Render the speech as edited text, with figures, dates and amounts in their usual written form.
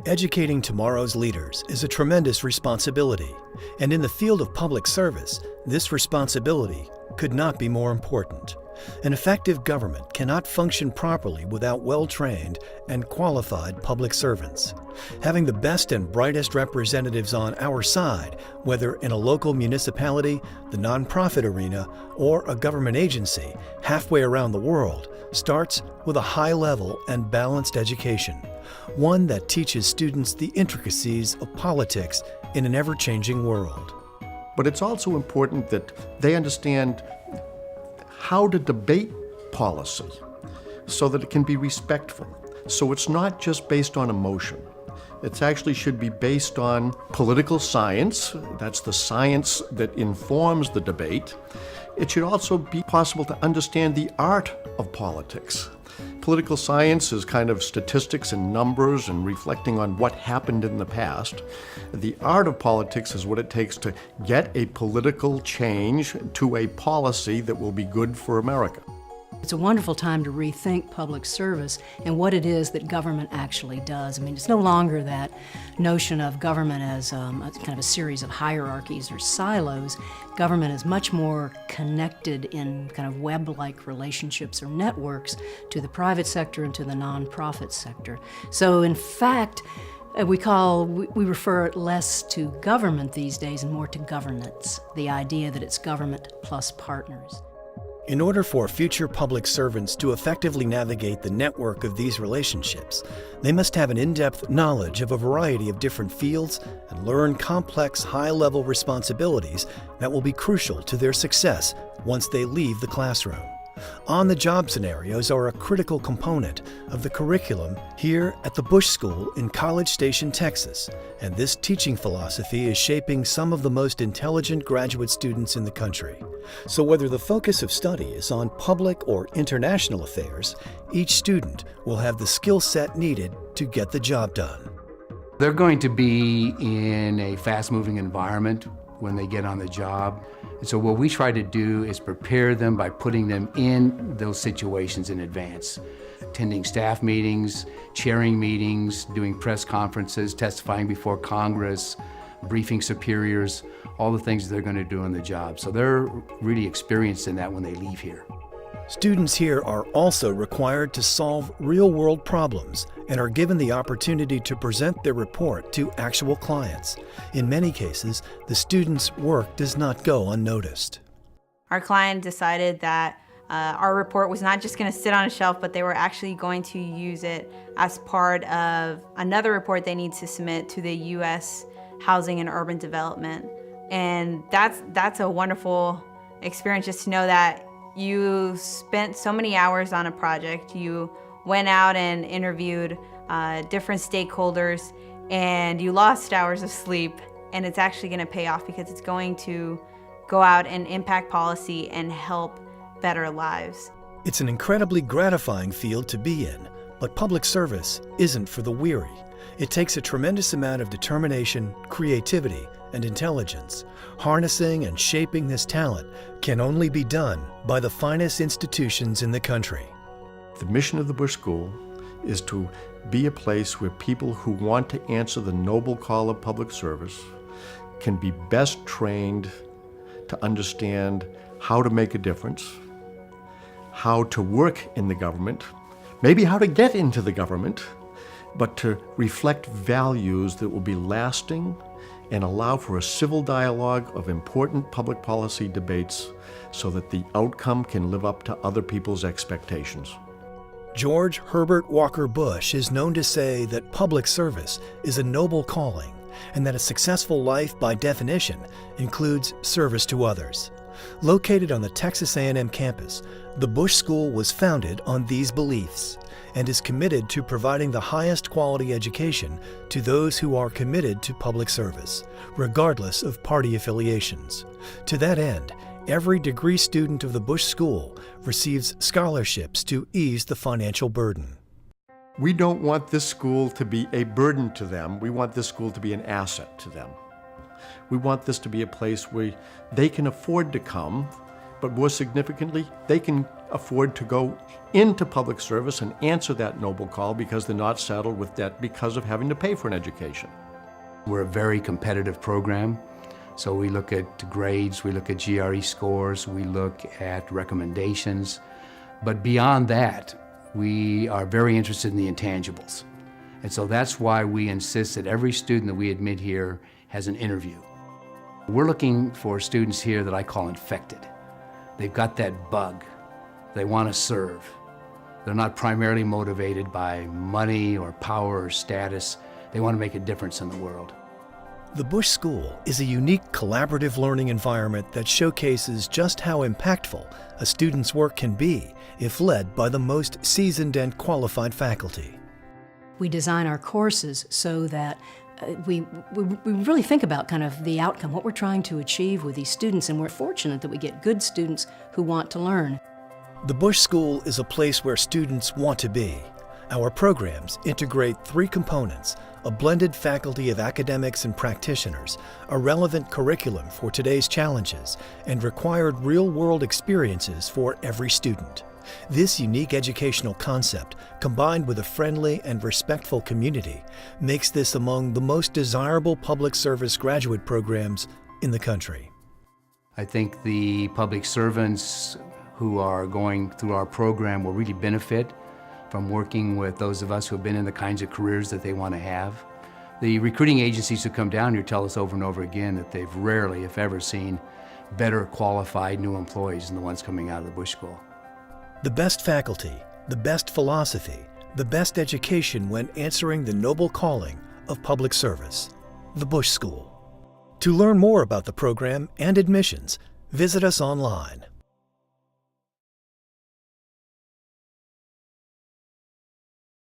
Educating tomorrow's leaders is a tremendous responsibility, and in the field of public service, this responsibility could not be more important. An effective government cannot function properly without well-trained and qualified public servants. Having the best and brightest representatives on our side, whether in a local municipality, the nonprofit arena, or a government agency halfway around the world, starts with a high-level and balanced education, one that teaches students the intricacies of politics in an ever-changing world. But it's also important that they understand how to debate policy so that it can be respectful. So it's not just based on emotion. It actually should be based on political science. That's the science that informs the debate. It should also be possible to understand the art of politics. Political science is kind of statistics and numbers and reflecting on what happened in the past. The art of politics is what it takes to get a political change to a policy that will be good for America. It's a wonderful time to rethink public service and what it is that government actually does. I mean, it's no longer that notion of government as kind of a series of hierarchies or silos. Government is much more connected in kind of web-like relationships or networks to the private sector and to the nonprofit sector. So in fact, we refer less to government these days and more to governance, the idea that it's government plus partners. In order for future public servants to effectively navigate the network of these relationships, they must have an in-depth knowledge of a variety of different fields and learn complex, high-level responsibilities that will be crucial to their success once they leave the classroom. On-the-job scenarios are a critical component of the curriculum here at the Bush School in College Station, Texas, and this teaching philosophy is shaping some of the most intelligent graduate students in the country. So whether the focus of study is on public or international affairs, each student will have the skill set needed to get the job done. They're going to be in a fast-moving environment when they get on the job. And so what we try to do is prepare them by putting them in those situations in advance. Attending staff meetings, chairing meetings, doing press conferences, testifying before Congress, briefing superiors, all the things they're going to do on the job. So they're really experienced in that when they leave here. Students here are also required to solve real-world problems and are given the opportunity to present their report to actual clients. In many cases, the students' work does not go unnoticed. Our client decided that our report was not just going to sit on a shelf, but they were actually going to use it as part of another report they need to submit to the U.S. Housing and Urban Development. And that's a wonderful experience, just to know that you spent so many hours on a project. You went out and interviewed different stakeholders, and you lost hours of sleep, and it's actually going to pay off because it's going to go out and impact policy and help better lives. It's an incredibly gratifying field to be in, but public service isn't for the weary. It takes a tremendous amount of determination, creativity, and intelligence. Harnessing and shaping this talent can only be done by the finest institutions in the country. The mission of the Bush School is to be a place where people who want to answer the noble call of public service can be best trained to understand how to make a difference, how to work in the government, maybe how to get into the government, but to reflect values that will be lasting and allow for a civil dialogue of important public policy debates so that the outcome can live up to other people's expectations. George Herbert Walker Bush is known to say that public service is a noble calling and that a successful life, by definition, includes service to others. Located on the Texas A&M campus, the Bush School was founded on these beliefs and is committed to providing the highest quality education to those who are committed to public service, regardless of party affiliations. To that end, every degree student of the Bush School receives scholarships to ease the financial burden. We don't want this school to be a burden to them. We want this school to be an asset to them. We want this to be a place where they can afford to come, but more significantly, they can afford to go into public service and answer that noble call because they're not saddled with debt because of having to pay for an education. We're a very competitive program, so we look at grades, we look at GRE scores, we look at recommendations, but beyond that, we are very interested in the intangibles. And so that's why we insist that every student that we admit here has an interview. We're looking for students here that I call infected. They've got that bug. They want to serve. They're not primarily motivated by money or power or status. They want to make a difference in the world. The Bush School is a unique collaborative learning environment that showcases just how impactful a student's work can be if led by the most seasoned and qualified faculty. We design our courses so that we really think about kind of the outcome, what we're trying to achieve with these students, and we're fortunate that we get good students who want to learn. The Bush School is a place where students want to be. Our programs integrate three components: a blended faculty of academics and practitioners, a relevant curriculum for today's challenges, and required real-world experiences for every student. This unique educational concept, combined with a friendly and respectful community, makes this among the most desirable public service graduate programs in the country. I think the public servants who are going through our program will really benefit from working with those of us who have been in the kinds of careers that they want to have. The recruiting agencies who come down here tell us over and over again that they've rarely, if ever, seen better qualified new employees than the ones coming out of the Bush School. The best faculty, the best philosophy, the best education when answering the noble calling of public service. The Bush School. To learn more about the program and admissions, visit us online.